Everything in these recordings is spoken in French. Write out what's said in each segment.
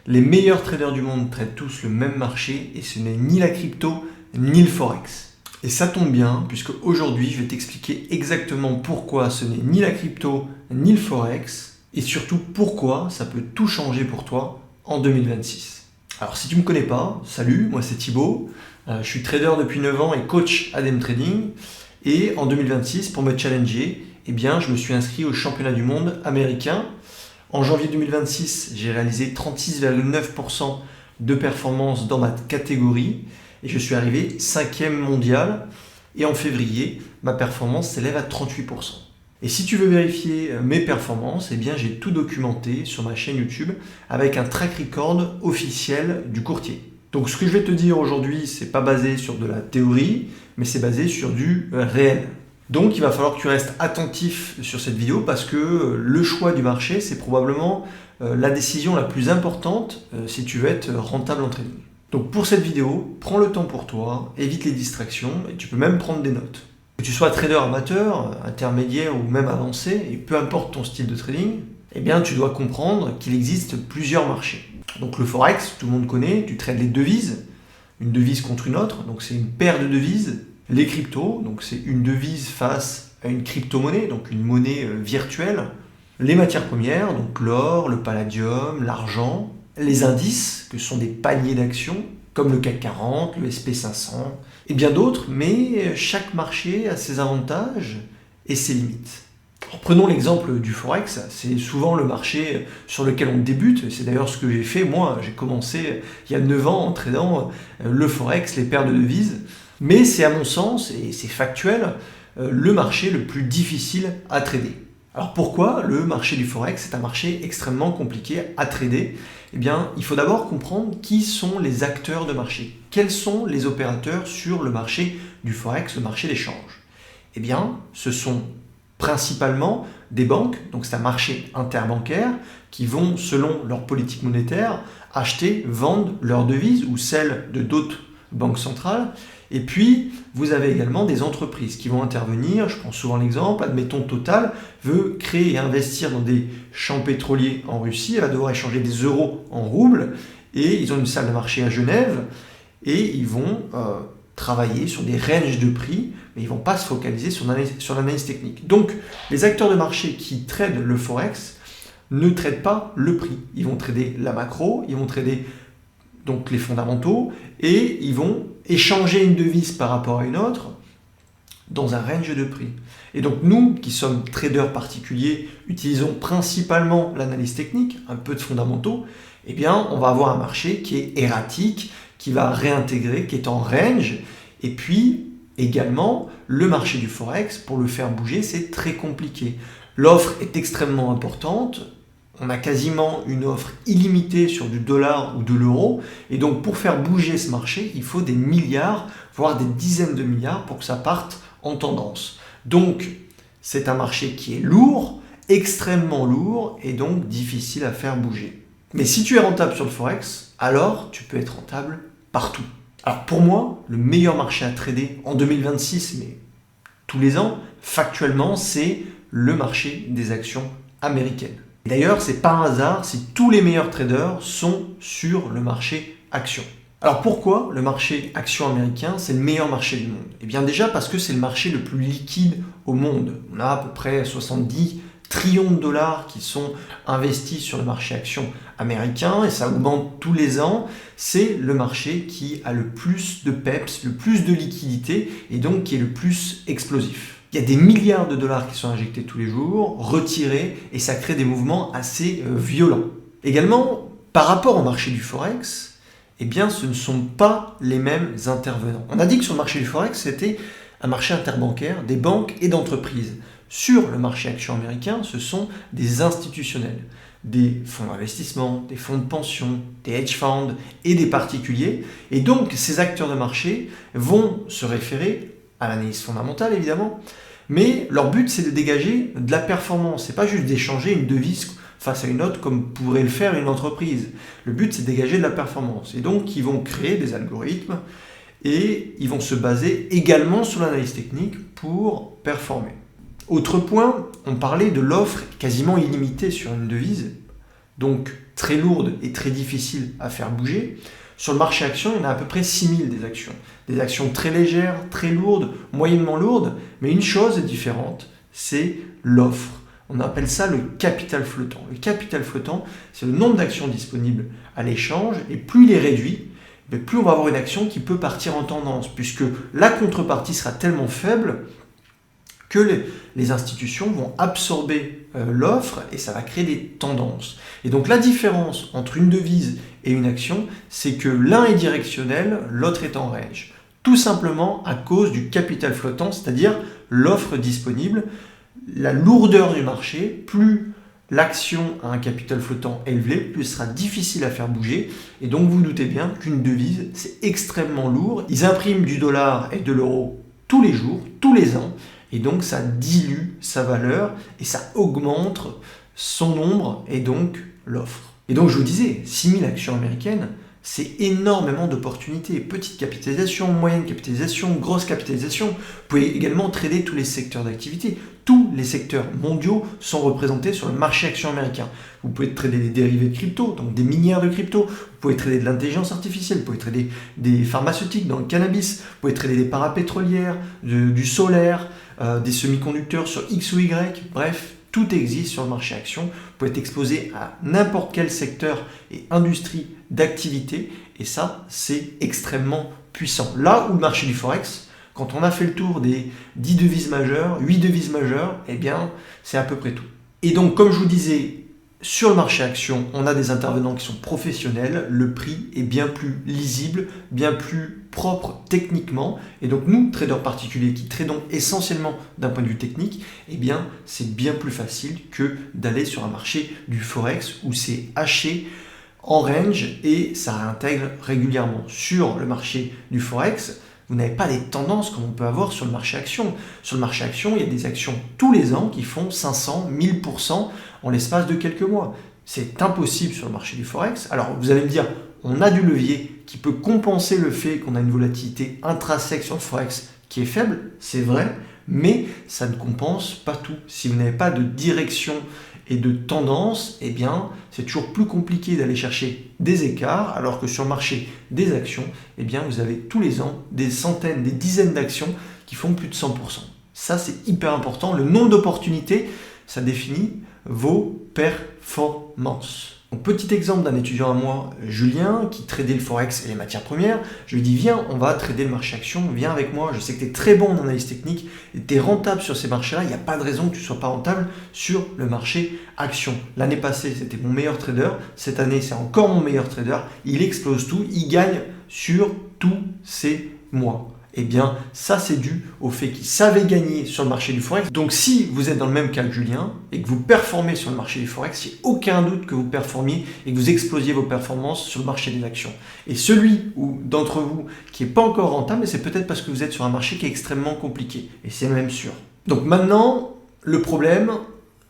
Les meilleurs traders du monde traitent tous le même marché et ce n'est ni la crypto ni le forex. Et ça tombe bien puisque aujourd'hui je vais t'expliquer exactement pourquoi ce n'est ni la crypto ni le forex et surtout pourquoi ça peut tout changer pour toi en 2026. Alors si tu ne me connais pas, salut, moi c'est Thibaut, je suis trader depuis 9 ans et coach ADM Trading et en 2026 pour me challenger, je me suis inscrit au championnat du monde américain. En janvier 2026, j'ai réalisé 36,9% de performance dans ma catégorie et je suis arrivé 5e mondial. Et en février, ma performance s'élève à 38%. Et si tu veux vérifier mes performances, j'ai tout documenté sur ma chaîne YouTube avec un track record officiel du courtier. Donc ce que je vais te dire aujourd'hui, c'est pas basé sur de la théorie, mais c'est basé sur du réel. Donc il va falloir que tu restes attentif sur cette vidéo parce que le choix du marché, c'est probablement la décision la plus importante si tu veux être rentable en trading. Donc pour cette vidéo, prends le temps pour toi, évite les distractions et tu peux même prendre des notes. Que tu sois trader amateur, intermédiaire ou même avancé, et peu importe ton style de trading, tu dois comprendre qu'il existe plusieurs marchés. Donc le forex, tout le monde connaît, tu trades les devises, une devise contre une autre, donc c'est une paire de devises. Les cryptos, donc c'est une devise face à une crypto-monnaie, donc une monnaie virtuelle. Les matières premières, donc l'or, le palladium, l'argent. Les indices, que sont des paniers d'actions, comme le CAC 40, le SP500, et bien d'autres, mais chaque marché a ses avantages et ses limites. Alors, prenons l'exemple du Forex, c'est souvent le marché sur lequel on débute, c'est d'ailleurs ce que j'ai fait, moi j'ai commencé il y a 9 ans en tradant le Forex, les paires de devises, mais c'est à mon sens, et c'est factuel, le marché le plus difficile à trader. Alors pourquoi le marché du Forex est un marché extrêmement compliqué à trader ? Il faut d'abord comprendre qui sont les acteurs de marché. Quels sont les opérateurs sur le marché du Forex, le marché des changes ? Ce sont principalement des banques, donc c'est un marché interbancaire, qui vont, selon leur politique monétaire, acheter, vendre leurs devises ou celles de d'autres banques centrales. Et puis, vous avez également des entreprises qui vont intervenir. Je prends souvent l'exemple, admettons Total veut créer et investir dans des champs pétroliers en Russie. Elle va devoir échanger des euros en roubles. Et ils ont une salle de marché à Genève. Et ils vont travailler sur des ranges de prix, mais ils ne vont pas se focaliser sur l'analyse technique. Donc, les acteurs de marché qui tradent le Forex ne tradent pas le prix. Ils vont trader la macro, ils vont trader donc les fondamentaux, et ils vont échanger une devise par rapport à une autre dans un range de prix. Et donc nous, qui sommes traders particuliers, utilisons principalement l'analyse technique, un peu de fondamentaux, on va avoir un marché qui est erratique, qui va réintégrer, qui est en range, et puis également le marché du Forex, pour le faire bouger, c'est très compliqué. L'offre est extrêmement importante, on a quasiment une offre illimitée sur du dollar ou de l'euro. Et donc, pour faire bouger ce marché, il faut des milliards, voire des dizaines de milliards pour que ça parte en tendance. Donc, c'est un marché qui est lourd, extrêmement lourd et donc difficile à faire bouger. Mais si tu es rentable sur le Forex, alors tu peux être rentable partout. Alors, pour moi, le meilleur marché à trader en 2026, mais tous les ans, factuellement, c'est le marché des actions américaines. D'ailleurs, c'est pas un hasard si tous les meilleurs traders sont sur le marché action. Alors pourquoi le marché action américain, c'est le meilleur marché du monde ? Déjà parce que c'est le marché le plus liquide au monde. On a à peu près 70 trillions de dollars qui sont investis sur le marché action américain et ça augmente tous les ans. C'est le marché qui a le plus de peps, le plus de liquidité et donc qui est le plus explosif. Il y a des milliards de dollars qui sont injectés tous les jours, retirés, et ça crée des mouvements assez violents. Également, par rapport au marché du Forex, ce ne sont pas les mêmes intervenants. On a dit que sur le marché du Forex, c'était un marché interbancaire, des banques et d'entreprises. Sur le marché action américain, ce sont des institutionnels, des fonds d'investissement, des fonds de pension, des hedge funds et des particuliers. Et donc, ces acteurs de marché vont se référer à l'analyse fondamentale évidemment, mais leur but c'est de dégager de la performance, c'est pas juste d'échanger une devise face à une autre comme pourrait le faire une entreprise. Le but c'est de dégager de la performance et donc ils vont créer des algorithmes et ils vont se baser également sur l'analyse technique pour performer. Autre point, on parlait de l'offre quasiment illimitée sur une devise, donc très lourdes et très difficiles à faire bouger. Sur le marché action, il y en a à peu près 6000 des actions. Des actions très légères, très lourdes, moyennement lourdes. Mais une chose est différente, c'est l'offre. On appelle ça le capital flottant. Le capital flottant, c'est le nombre d'actions disponibles à l'échange. Et plus il est réduit, plus on va avoir une action qui peut partir en tendance, puisque la contrepartie sera tellement faible que les institutions vont absorber l'offre et ça va créer des tendances. Et donc la différence entre une devise et une action, c'est que l'un est directionnel, l'autre est en range. Tout simplement à cause du capital flottant, c'est-à-dire l'offre disponible, la lourdeur du marché, plus l'action a un capital flottant élevé, plus ce sera difficile à faire bouger. Et donc vous doutez bien qu'une devise, c'est extrêmement lourd. Ils impriment du dollar et de l'euro tous les jours, tous les ans. Et donc ça dilue sa valeur et ça augmente son nombre et donc l'offre. Et donc je vous disais, 6000 actions américaines, c'est énormément d'opportunités. Petite capitalisation, moyenne capitalisation, grosse capitalisation. Vous pouvez également trader tous les secteurs d'activité. Tous les secteurs mondiaux sont représentés sur le marché action américain. Vous pouvez trader des dérivés de crypto, donc des minières de crypto. Vous pouvez trader de l'intelligence artificielle. Vous pouvez trader des pharmaceutiques dans le cannabis. Vous pouvez trader des parapétrolières, du solaire, des semi-conducteurs sur X ou Y. Bref, tout existe sur le marché action. Vous pouvez être exposé à n'importe quel secteur et industrie d'activité. Et ça, c'est extrêmement puissant. Là où le marché du Forex, quand on a fait le tour des 10 devises majeures, 8 devises majeures, eh bien, c'est à peu près tout. Et donc, comme je vous disais, sur le marché action, on a des intervenants qui sont professionnels, le prix est bien plus lisible, bien plus propre techniquement. Et donc nous, traders particuliers qui tradons essentiellement d'un point de vue technique, eh bien c'est bien plus facile que d'aller sur un marché du Forex où c'est haché en range et ça réintègre régulièrement. Sur le marché du Forex, vous n'avez pas des tendances comme on peut avoir sur le marché action. Sur le marché action, il y a des actions tous les ans qui font 500, 1000% en l'espace de quelques mois. C'est impossible sur le marché du Forex. Alors vous allez me dire, on a du levier qui peut compenser le fait qu'on a une volatilité intrinsèque sur le Forex qui est faible, c'est vrai, mais ça ne compense pas tout. Si vous n'avez pas de direction et de tendance, eh bien, c'est toujours plus compliqué d'aller chercher des écarts, alors que sur le marché des actions, eh bien, vous avez tous les ans des centaines, des dizaines d'actions qui font plus de 100%. Ça, c'est hyper important. Le nombre d'opportunités, ça définit vos performances. Donc, petit exemple d'un étudiant à moi, Julien, qui tradait le Forex et les matières premières. Je lui dis, viens, on va trader le marché action, viens avec moi, je sais que tu es très bon en analyse technique, tu es rentable sur ces marchés-là, il n'y a pas de raison que tu ne sois pas rentable sur le marché action. L'année passée, c'était mon meilleur trader, cette année, c'est encore mon meilleur trader, il explose tout, il gagne sur tous ces mois. Eh bien, ça c'est dû au fait qu'il savait gagner sur le marché du Forex. Donc si vous êtes dans le même cas que Julien et que vous performez sur le marché du Forex, il n'y a aucun doute que vous performiez et que vous explosiez vos performances sur le marché des actions. Et celui d'entre vous qui n'est pas encore rentable, c'est peut-être parce que vous êtes sur un marché qui est extrêmement compliqué. Et c'est même sûr. Donc maintenant, le problème,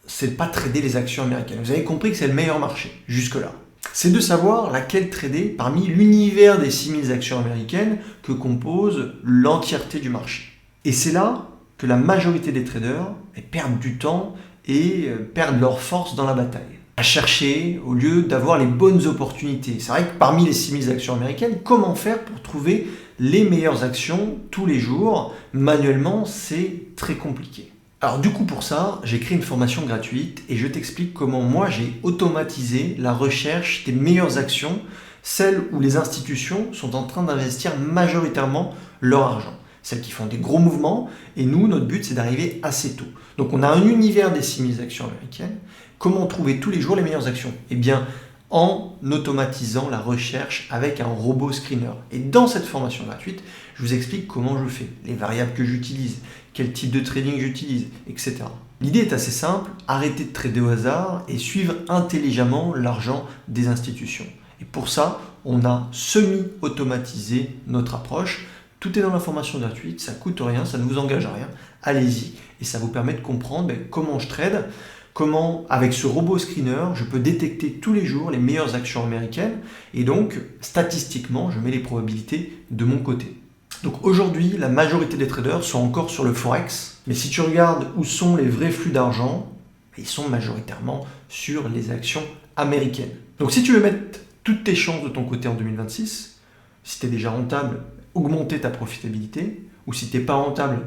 c'est de ne pas trader les actions américaines. Vous avez compris que c'est le meilleur marché jusque-là. C'est de savoir laquelle trader parmi l'univers des 6000 actions américaines que compose l'entièreté du marché. Et c'est là que la majorité des traders perdent du temps et perdent leur force dans la bataille. À chercher au lieu d'avoir les bonnes opportunités. C'est vrai que parmi les 6000 actions américaines, comment faire pour trouver les meilleures actions tous les jours? Manuellement, c'est très compliqué. Alors du coup pour ça, j'ai créé une formation gratuite et je t'explique comment moi j'ai automatisé la recherche des meilleures actions, celles où les institutions sont en train d'investir majoritairement leur argent. Celles qui font des gros mouvements et nous, notre but c'est d'arriver assez tôt. Donc on a un univers des 6000 actions américaines. Comment trouver tous les jours les meilleures actions? Eh bien en automatisant la recherche avec un robot screener. Et dans cette formation gratuite, je vous explique comment je fais, les variables que j'utilise, quel type de trading j'utilise, etc. L'idée est assez simple, arrêter de trader au hasard et suivre intelligemment l'argent des institutions. Et pour ça, on a semi-automatisé notre approche. Tout est dans la formation gratuite, ça ne coûte rien, ça ne vous engage à rien. Allez-y et ça vous permet de comprendre comment je trade, comment, avec ce robot screener, je peux détecter tous les jours les meilleures actions américaines et donc, statistiquement, je mets les probabilités de mon côté. Donc aujourd'hui, la majorité des traders sont encore sur le Forex, mais si tu regardes où sont les vrais flux d'argent, ils sont majoritairement sur les actions américaines. Donc si tu veux mettre toutes tes chances de ton côté en 2026, si tu es déjà rentable, augmenter ta profitabilité, ou si tu n'es pas rentable,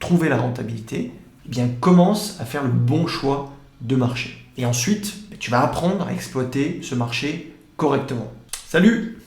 trouver la rentabilité, eh bien commence à faire le bon choix de marché. Et ensuite, tu vas apprendre à exploiter ce marché correctement. Salut!